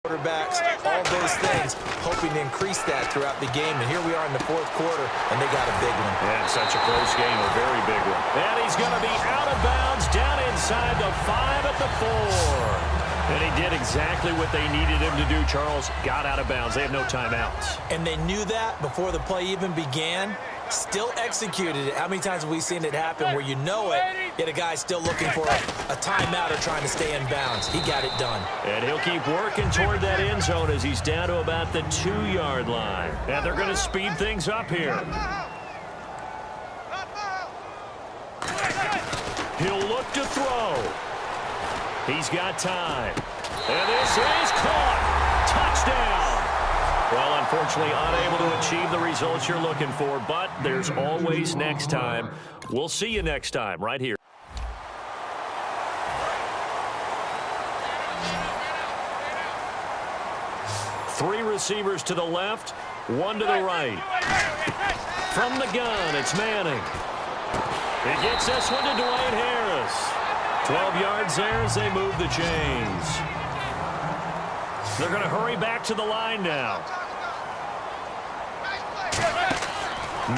quarterbacks, all those things, hoping to increase that throughout the game. And here we are in the fourth quarter, and they got a big one. And such a close game, a very big one. And he's going to be out of bounds down inside the 5 at the 4. And he did exactly what they needed him to do, Charles. Got out of bounds. They have no timeouts. And they knew that before the play even began. Still executed it. How many times have we seen it happen where you know it, yet a guy's still looking for a timeout or trying to stay in bounds? He got it done. And he'll keep working toward that end zone as he's down to about the 2-yard line. And they're going to speed things up here. He'll look to throw. He's got time. And this is caught. Touchdown. Well, unfortunately, unable to achieve the results you're looking for, but there's always next time. We'll see you next time right here. Three receivers to the left, one to the right. From the gun, it's Manning. He gets this one to Dwayne Harris. 12 yards there as they move the chains. They're going to hurry back to the line now.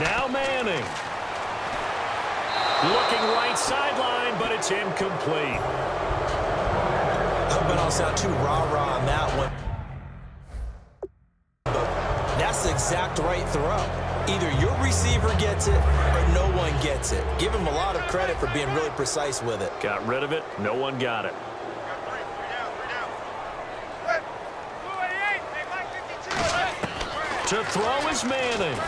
Now Manning. Looking right sideline, but it's incomplete. Hope I don't sound too rah-rah on that one. But that's the exact right throw. Either your receiver gets it or no one gets it. Give him a lot of credit for being really precise with it. Got rid of it. No one got it. To throw is Manning.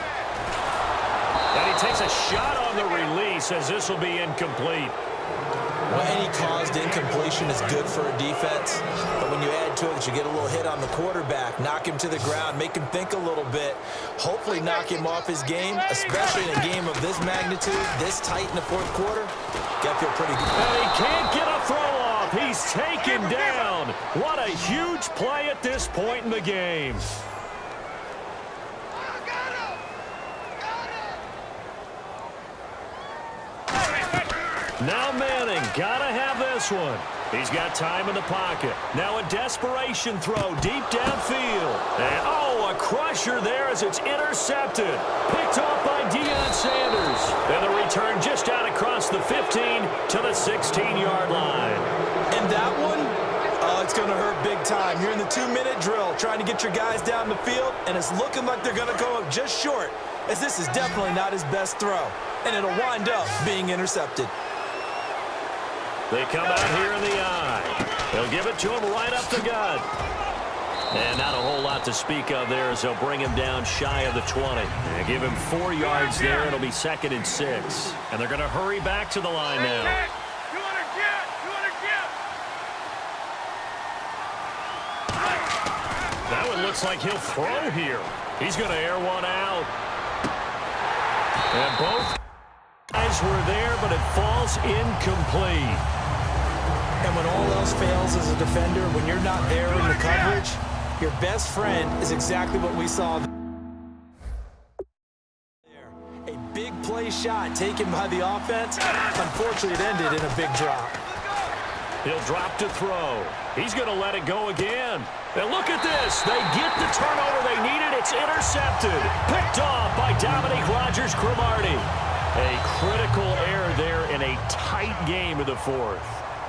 And he takes a shot on the release as this will be incomplete. Well, any caused incompletion is good for a defense. But when you add to it, you get a little hit on the quarterback, knock him to the ground, make him think a little bit, hopefully knock him off his game, especially in a game of this magnitude, this tight in the fourth quarter. Got to feel pretty good. And he can't get a throw off. He's taken down. What a huge play at this point in the game. Now Manning, gotta have this one. He's got time in the pocket. Now a desperation throw deep downfield. And a crusher there as it's intercepted. Picked off by Deion Sanders. And the return just out across the 15 to the 16-yard line. And that one, it's going to hurt big time. You're in the 2-minute drill trying to get your guys down the field, and it's looking like they're going to go just short, as this is definitely not his best throw. And it'll wind up being intercepted. They come out here in the eye. They'll give it to him right up the gut. And not a whole lot to speak of there as they'll bring him down shy of the 20. And give him 4 yards there. It'll be 2nd and 6. And they're going to hurry back to the line now. That one looks like he'll throw here. He's going to air one out. And both guys were there, but it falls incomplete. And when all else fails as a defender, when you're not there in the coverage, your best friend is exactly what we saw there. A big play shot taken by the offense. Unfortunately, it ended in a big drop. He'll drop to throw. He's going to let it go again. And look at this. They get the turnover they needed. It's intercepted. Picked off by Dominique Rodgers-Cromartie. A critical error there in a tight game of the fourth.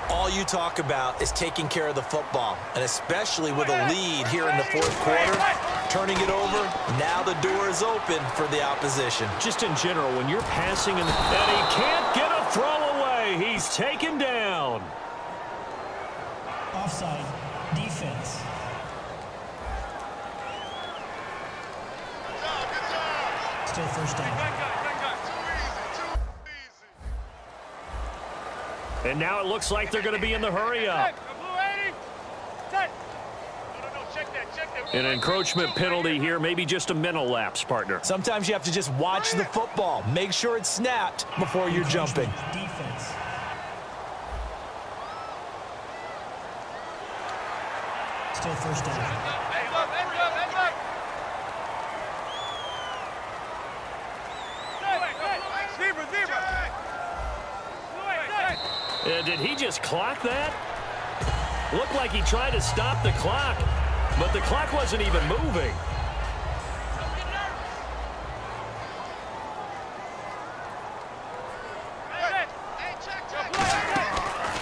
All you talk about is taking care of the football, and especially with a lead here in the fourth quarter, turning it over, now the door is open for the opposition. Just in general, when you're passing and he can't get a throw away, he's taken down. Offside, defense. Still first down. And now it looks like they're going to be in the hurry-up. An encroachment penalty here, maybe just a mental lapse, partner. Sometimes you have to just watch the football. Make sure it's snapped before you're jumping. Defense. Still first down. Did he just clock that? Looked like he tried to stop the clock. but the clock wasn't even moving.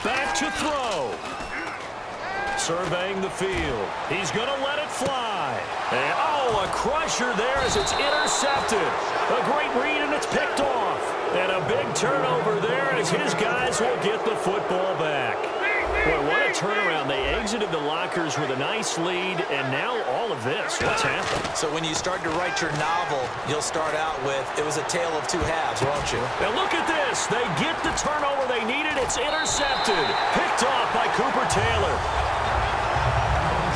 Back to throw. Surveying the field. He's going to let it fly. And, oh, a crusher there as it's intercepted. A great read, and it's picked off. And a big turnover there as his guys will get the football back. Boy, what a turnaround. They exited the lockers with a nice lead, and now all of this. What's happened? So when you start to write your novel, you'll start out with, it was a tale of two halves, won't you? Now look at this. They get the turnover they needed. It's intercepted. Picked off by Cooper Taylor.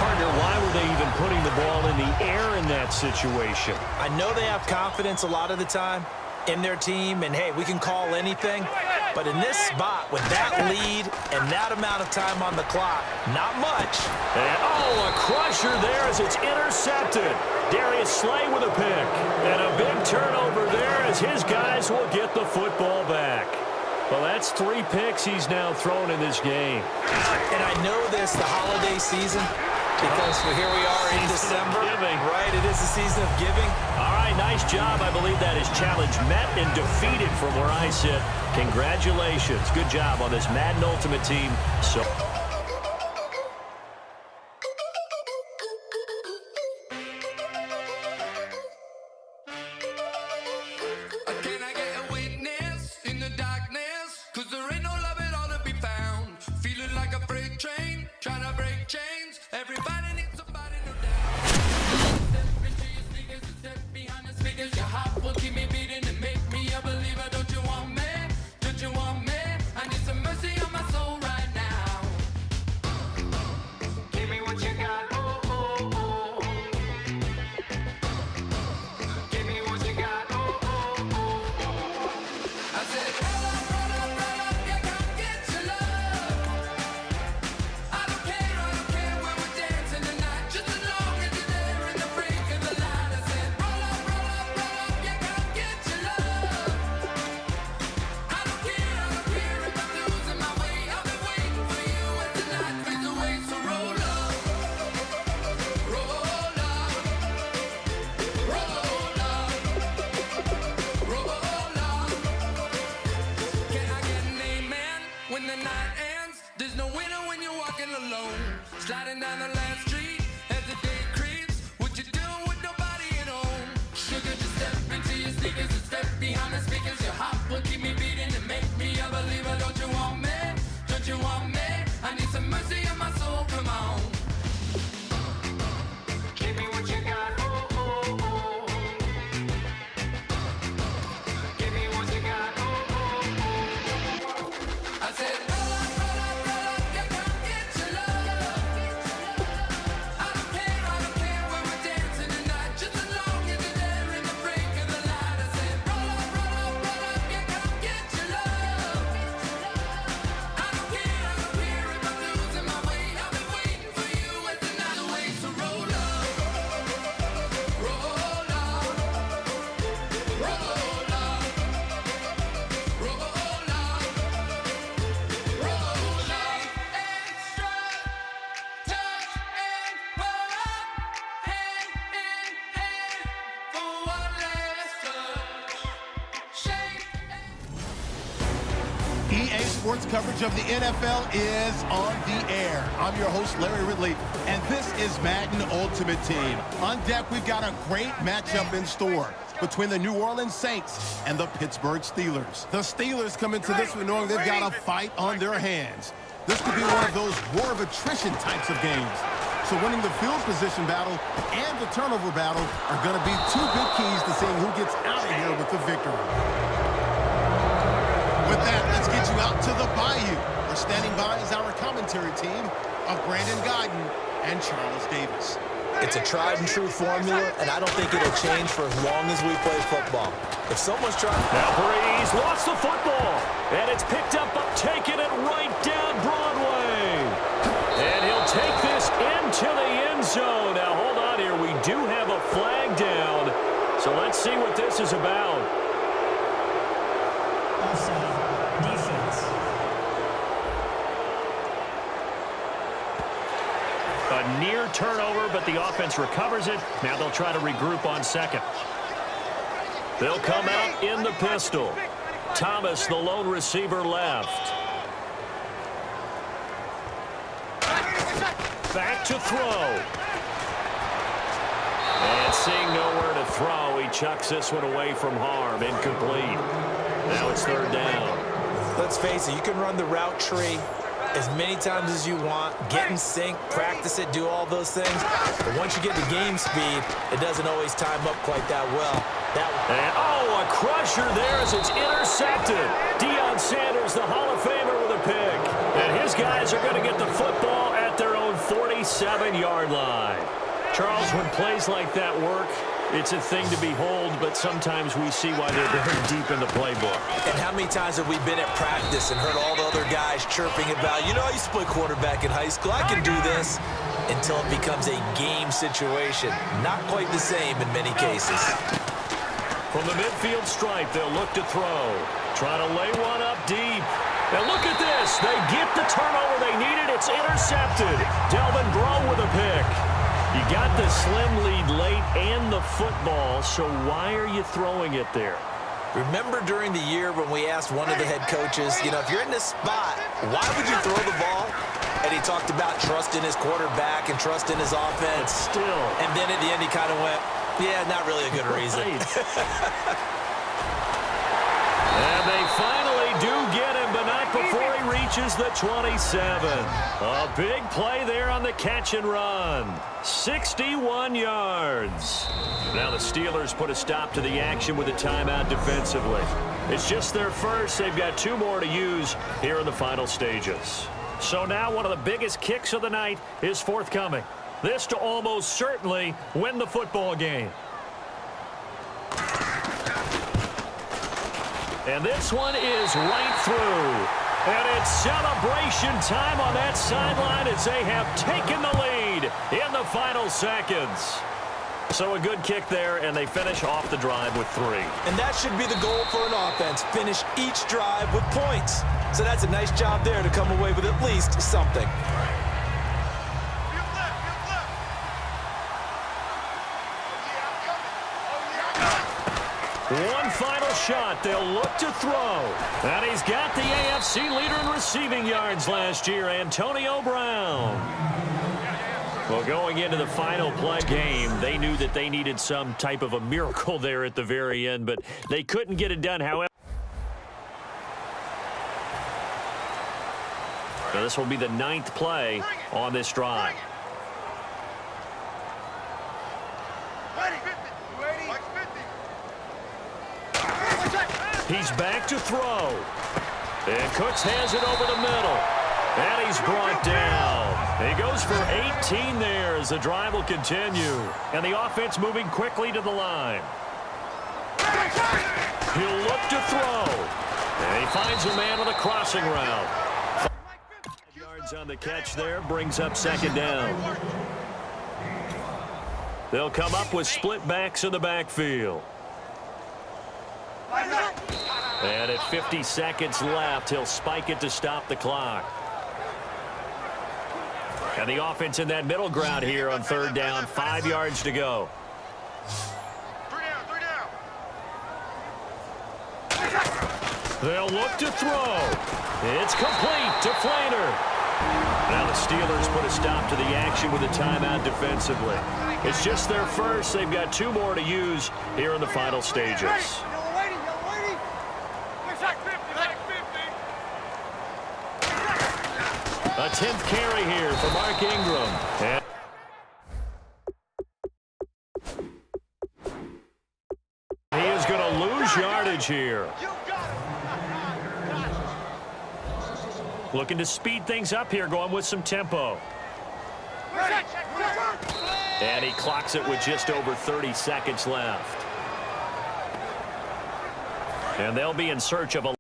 Partner, why were they even putting the ball in the air in that situation? I know they have confidence a lot of the time in their team, and hey, we can call anything. But in this spot, with that lead and that amount of time on the clock, not much. And, oh, a crusher there as it's intercepted. Darius Slay with a pick. And a big turnover there as his guys will get the football back. Well, that's 3 picks he's now thrown in this game. And I know this, the holiday season, because here we are in December. Right, it is the season of giving. All right, nice job. I believe that is challenge met and defeated from where I sit. Congratulations. Good job on this Madden Ultimate Team. So. Can I get a witness in the darkness? 'Cause there ain't no love at all to be found. Feeling like a freight train, trying to break chains. Everybody needs somebody to down. Step into your sneakers and step behind the speakers. Your heart will keep me beating and make me a believer. Don't you want me? Don't you want me? I need some mercy on my soul right now. Give me what you got. Oh, oh, oh. Give me what you got. Oh, oh, oh. I said, roll up, yeah, come get your love. I don't care where we're dancing tonight, just as long as you're there in the break of the light. I said, roll up, yeah, come get your love. I don't care if I'm losing my way. I've been waiting for you as the night fades away. So roll up, roll up, roll up, roll up. Can I get an amen when the night ends? There's no winner when you're walking alone. Sliding down the last street as the day creeps. What you doing with nobody at home? Sugar, just step into your sneakers and step behind the speakers. Your heart will keep me beating and make me a believer. Don't you want me? Don't you want me? I need some mercy on my soul. Come on. Give me what you got. Oh, oh, oh. Give me what you got. Oh, oh, oh. I said, roll up, yeah, come get your love. I don't care where we're dancing tonight, just as long as you're there in the break of the light. I said, roll up, yeah, come get your love. I don't care if I'm losing my way. I've been waiting for you as the night awaits. So roll up, roll up, roll up, roll up. EA Sports coverage of the NFL is on the air. I'm your host, Larry Ridley, and this is Madden Ultimate Team. On deck, we've got a great matchup in store between the New Orleans Saints and the Pittsburgh Steelers. The Steelers come into this one knowing they've got a fight on their hands. This could be one of those war of attrition types of games. So winning the field position battle and the turnover battle are going to be 2 big keys to seeing who gets out of here with the victory. With that, let's get you out to the Bayou. We're standing by is our commentary team of Brandon Guyton and Charles Davis. It's a tried and true formula, and I don't think it'll change for as long as we play football. If someone's trying... Now Breeze lost the football, and it's picked up, taking it right down Broadway. And he'll take this into the end zone. Now, hold on here. We do have a flag down, so let's see what this is about. Offside. Defense. A A near turnover, but the offense recovers it. Now they'll try to regroup on second. They'll come out in the pistol. Thomas, the lone receiver, left. Back to throw. And seeing nowhere to throw, he chucks this one away from harm. Incomplete. Now it's third down. Let's face it, you can run the route tree as many times as you want, get in sync, practice it, do all those things. But once you get to game speed, it doesn't always time up quite that well. A crusher there as it's intercepted. Deion Sanders, the Hall of Famer, with a pick. And his guys are going to get the football at their own 47-yard line. Charles, when plays like that work, it's a thing to behold, but sometimes we see why they're very deep in the playbook. And how many times have we been at practice and heard all the other guys chirping about, you know, I used to play quarterback in high school, I can do this, until it becomes a game situation. Not quite the same in many cases. From the midfield stripe, they'll look to throw. Trying to lay one up deep. And look at this. They get the turnover they needed. It's intercepted. Delvin Breaux with a pick. You got the slim lead late and the football, so why are you throwing it there? Remember during the year when we asked one of the head coaches, you know, if you're in this spot, why would you throw the ball? And he talked about trusting his quarterback and trusting his offense. But still. And then at the end he kind of went, yeah, not really a good reason. And they finally do get him, but not before he reaches the 27. A big play there on the catch and run. 61 yards. Now the Steelers put a stop to the action with a timeout defensively. It's just their first. They've got two more to use here in the final stages. So now one of the biggest kicks of the night is forthcoming. This to almost certainly win the football game. And this one is right through. And it's celebration time on that sideline as they have taken the lead in the final seconds. So a good kick there, and they finish off the drive with 3. And that should be the goal for an offense. Finish each drive with points. So that's a nice job there to come away with at least something. One final shot. They'll look to throw. And he's got the AFC leader in receiving yards last year, Antonio Brown. Well, going into the final play game, they knew that they needed some type of a miracle there at the very end, but they couldn't get it done, however. So this will be the 9th play on this drive. He's back to throw. And Cooks has it over the middle. And he's brought down. He goes for 18 there as the drive will continue. And the offense moving quickly to the line. He'll look to throw. And he finds a man on the crossing route. 5 yards on the catch there, brings up second down. They'll come up with split backs in the backfield. And at 50 seconds left, he'll spike it to stop the clock. And the offense in that middle ground here on third down, 5 yards to go. 3 down. They'll look to throw. It's complete to Flainer. Now the Steelers put a stop to the action with a timeout defensively. It's just their first. They've got 2 more to use here in the final stages. A 10th carry here for Mark Ingram. And he is going to lose yardage here. Looking to speed things up here, going with some tempo. And he clocks it with just over 30 seconds left. And they'll be in search of a